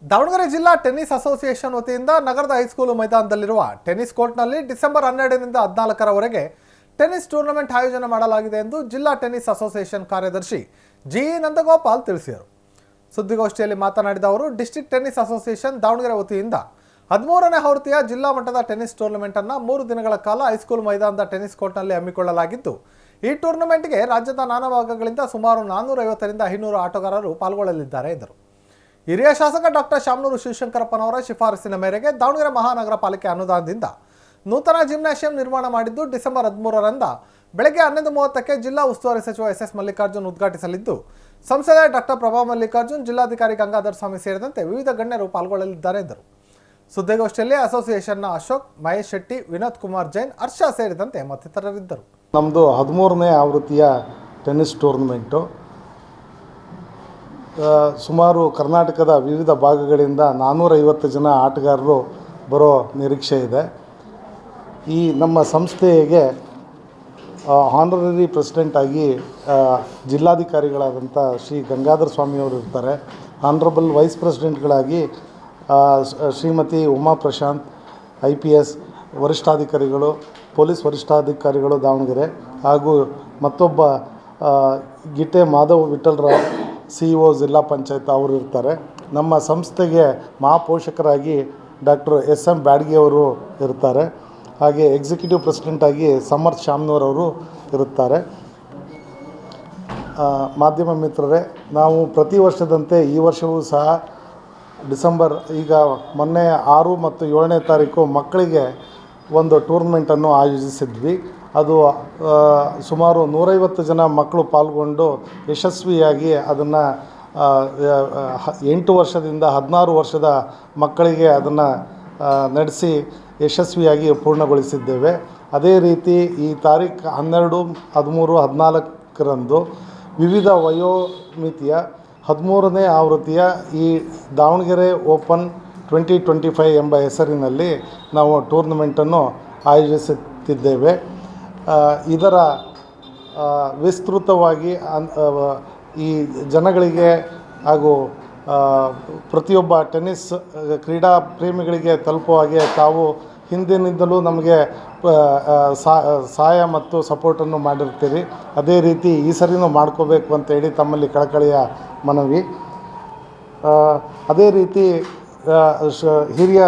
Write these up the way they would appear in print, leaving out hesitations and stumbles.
ದಾವಣಗೆರೆ ಜಿಲ್ಲಾ tennis association ವತಿಯಿಂದ ನಗರದ ಹೈಸ್ಕೂಲು ಮೈದಾನದಲ್ಲಿರುವ ಟೆನ್ನಿಸ್ ಕೋರ್ಟ್ನಲ್ಲಿ ಡಿಸೆಂಬರ್ 12ರಿಂದ 14ರವರೆಗೆ ಟೆನ್ನಿಸ್ ಟೂರ್ನಮೆಂಟ್ ಆಯೋಜನೆ ಮಾಡಲಾಗಿದೆ ಎಂದು ಜಿಲ್ಲಾ ಟೆನ್ನಿಸ್ ಅಸೋಸಿಯೇಷನ್ ಕಾರ್ಯದರ್ಶಿ ಜಿ.ಇ. ನಂದಗೋಪಾಲ್ ತಿಳಿಸಿದರು. ಸುದ್ದಿಗೋಷ್ಠಿಯಲ್ಲಿ ಮಾತನಾಡಿದ ಅವರು, ಡಿಸ್ಟ್ರಿಕ್ಟ್ ಟೆನ್ನಿಸ್ ಅಸೋಸಿಯೇಷನ್ ದಾವಣಗೆರೆ ವತಿಯಿಂದ 13ನೇ ಆವೃತ್ತಿಯ ಜಿಲ್ಲಾ ಮಟ್ಟದ ಟೆನ್ನಿಸ್ ಟೂರ್ನಮೆಂಟ್ ಅನ್ನು 3 ದಿನಗಳ ಕಾಲ ಹೈಸ್ಕೂಲ್ ಮೈದಾನದ ಟೆನ್ನಿಸ್ ಕೋರ್ಟ್ನಲ್ಲಿ ಹಮ್ಮಿಕೊಳ್ಳಲಾಗಿದ್ದು, ಈ ಟೂರ್ನಮೆಂಟ್ಗೆ ರಾಜ್ಯದ ನಾನಾ ಭಾಗಗಳಿಂದ ಸುಮಾರು 450ರಿಂದ 500 ಆಟಗಾರರು ಪಾಲ್ಗೊಳ್ಳಲಿದ್ದಾರೆ ಎಂದರು. ಹಿರಿಯ ಶಾಸಕ ಡಾಕ್ಟರ್ ಶಾಮನೂರು ಶಿವಶಂಕರಪ್ಪನವರ ಶಿಫಾರಸಿನ ಮೇರೆಗೆ ದಾವಣಗೆರೆ ಮಹಾನಗರ ಪಾಲಿಕೆ ಅನುದಾನದಿಂದ ನೂತನ ಜಿಮ್ನಾಶಿಯಂ ನಿರ್ಮಾಣ ಮಾಡಿದ್ದು, ಡಿಸೆಂಬರ್ 13ರಂದ ಬೆಳಗ್ಗೆ 11:30ಕ್ಕೆ ಜಿಲ್ಲಾ ಉಸ್ತುವಾರಿ ಸಚಿವ ಎಸ್ ಮಲ್ಲಿಕಾರ್ಜುನ್ ಉದ್ಘಾಟಿಸಲಿದ್ದು, ಸಂಸದ ಡಾಕ್ಟರ್ ಪ್ರಭಾ ಮಲ್ಲಿಕಾರ್ಜುನ್, ಜಿಲ್ಲಾಧಿಕಾರಿ ಗಂಗಾಧರ ಸ್ವಾಮಿ ಸೇರಿದಂತೆ ವಿವಿಧ ಗಣ್ಯರು ಪಾಲ್ಗೊಳ್ಳಲಿದ್ದಾರೆ ಎಂದರು. ಸುದ್ದಿಗೋಷ್ಠಿಯಲ್ಲಿ ಅಸೋಸಿಯೇಷನ್ನ ಅಶೋಕ್, ಮಹೇಶ್ ಶೆಟ್ಟಿ, ವಿನೋದ್ ಕುಮಾರ್ ಜೈನ್, ಹರ್ಷ ಸೇರಿದಂತೆ ಮತ್ತಿತರರಿದ್ದರು. ನಮ್ಮದು 13ನೇ ಆವೃತ್ತಿಯ ಟೆನ್ನಿಸ್ ಟೂರ್ನಮೆಂಟು ಸುಮಾರು ಕರ್ನಾಟಕದ ವಿವಿಧ ಭಾಗಗಳಿಂದ 450 ಜನ ಆಟಗಾರರು ಬರೋ ನಿರೀಕ್ಷೆ ಇದೆ. ಈ ನಮ್ಮ ಸಂಸ್ಥೆಗೆ ಹಾನರರಿ ಪ್ರೆಸಿಡೆಂಟ್ ಆಗಿ ಜಿಲ್ಲಾಧಿಕಾರಿಗಳಾದಂಥ ಶ್ರೀ ಗಂಗಾಧರ ಸ್ವಾಮಿಯವರು ಇರ್ತಾರೆ. ಆನರಬಲ್ ವೈಸ್ ಪ್ರೆಸಿಡೆಂಟ್ಗಳಾಗಿ ಶ್ರೀಮತಿ ಉಮಾ ಪ್ರಶಾಂತ್ IPS ವರಿಷ್ಠಾಧಿಕಾರಿಗಳು, ಪೊಲೀಸ್ ವರಿಷ್ಠಾಧಿಕಾರಿಗಳು ದಾವಣಗೆರೆ, ಹಾಗೂ ಮತ್ತೊಬ್ಬ ಗಿಟ್ಟೆ ಮಾಧವ್ ವಿಠಲರಾವ್ CEO ಜಿಲ್ಲಾ ಪಂಚಾಯತ್ ಅವರು ಇರ್ತಾರೆ. ನಮ್ಮ ಸಂಸ್ಥೆಗೆ ಮಹಾಪೋಷಕರಾಗಿ ಡಾಕ್ಟರ್ SM ಬ್ಯಾಡ್ಗಿ ಅವರು ಇರ್ತಾರೆ. ಹಾಗೆ ಎಕ್ಸಿಕ್ಯೂಟಿವ್ ಪ್ರೆಸಿಡೆಂಟಾಗಿ ಸಮರ್ಥ್ ಶಾಮ್ನೂರವರು ಇರುತ್ತಾರೆ. ಮಾಧ್ಯಮ ಮಿತ್ರರೇ, ನಾವು ಪ್ರತಿ ವರ್ಷದಂತೆ ಈ ವರ್ಷವೂ ಸಹ ಡಿಸೆಂಬರ್ ಮೊನ್ನೆ 6 ಮತ್ತು 7ನೇ ತಾರೀಕು ಮಕ್ಕಳಿಗೆ ಒಂದು ಟೂರ್ನಮೆಂಟನ್ನು ಆಯೋಜಿಸಿದ್ವಿ. ಅದು ಸುಮಾರು 150 ಜನ ಮಕ್ಕಳು ಪಾಲ್ಗೊಂಡು ಯಶಸ್ವಿಯಾಗಿ ಅದನ್ನು 8 ವರ್ಷದಿಂದ 16 ವರ್ಷದ ಮಕ್ಕಳಿಗೆ ಅದನ್ನು ನಡೆಸಿ ಯಶಸ್ವಿಯಾಗಿ ಪೂರ್ಣಗೊಳಿಸಿದ್ದೇವೆ. ಅದೇ ರೀತಿ ಈ ತಾರೀಕು 12, 13, 14ರಂದು ವಿವಿಧ ವಯೋಮಿತಿಯ 13ನೇ ಆವೃತ್ತಿಯ ಈ ದಾವಣಗೆರೆ ಓಪನ್ 2025 ಎಂಬ ಹೆಸರಿನಲ್ಲಿ ನಾವು ಟೂರ್ನಮೆಂಟನ್ನು ಆಯೋಜಿಸುತ್ತಿದ್ದೇವೆ. ಇದರ ವಿಸ್ತೃತವಾಗಿ ಈ ಜನಗಳಿಗೆ ಹಾಗೂ ಪ್ರತಿಯೊಬ್ಬ ಟೆನ್ನಿಸ್ ಕ್ರೀಡಾ ಪ್ರೇಮಿಗಳಿಗೆ ತಲುಪುವ ಹಾಗೆ ತಾವು ಹಿಂದಿನಿಂದಲೂ ನಮಗೆ ಸಹಾಯ ಮತ್ತು ಸಪೋರ್ಟನ್ನು ಮಾಡಿರ್ತೀರಿ. ಅದೇ ರೀತಿ ಈ ಸರಿನೂ ಮಾಡ್ಕೋಬೇಕು ಅಂತೇಳಿ ತಮ್ಮಲ್ಲಿ ಕಳಕಳಿಯ ಮನವಿ. ಅದೇ ರೀತಿ ಹಿರಿಯ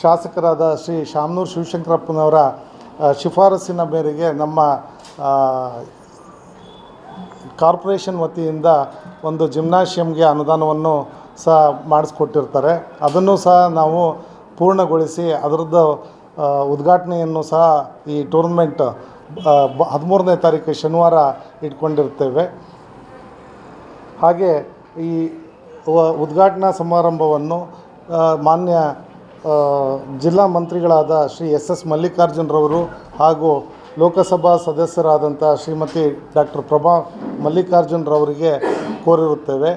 ಶಾಸಕರಾದ ಶ್ರೀ ಶಾಮನೂರು ಶಿವಶಂಕರಪ್ಪನವರ ಶಿಫಾರಸಿನ ಮೇರೆಗೆ ನಮ್ಮ ಕಾರ್ಪೊರೇಷನ್ ವತಿಯಿಂದ ಒಂದು ಜಿಮ್ನಾಶಿಯಂಗೆ ಅನುದಾನವನ್ನು ಸಹ ಮಾಡಿಸ್ಕೊಟ್ಟಿರ್ತಾರೆ. ಅದನ್ನು ಸಹ ನಾವು ಪೂರ್ಣಗೊಳಿಸಿ ಅದರದ್ದು ಉದ್ಘಾಟನೆಯನ್ನು ಸಹ ಈ ಟೂರ್ನಮೆಂಟ್ 13ನೇ ತಾರೀಕು ಶನಿವಾರ ಇಟ್ಕೊಂಡಿರ್ತೇವೆ. ಹಾಗೆ ಈ ಉದ್ಘಾಟನಾ ಸಮಾರಂಭವನ್ನು ಮಾನ್ಯ ಜಿಲ್ಲಾ ಮಂತ್ರಿಗಳಾದ ಶ್ರೀ ಎಸ್ ಮಲ್ಲಿಕಾರ್ಜುನ್ರವರು ಹಾಗೂ ಲೋಕಸಭಾ ಸದಸ್ಯರಾದಂಥ ಶ್ರೀಮತಿ ಡಾಕ್ಟರ್ ಪ್ರಭಾ ಮಲ್ಲಿಕಾರ್ಜುನ್ರವರಿಗೆ ಕೋರಿರುತ್ತೇವೆ.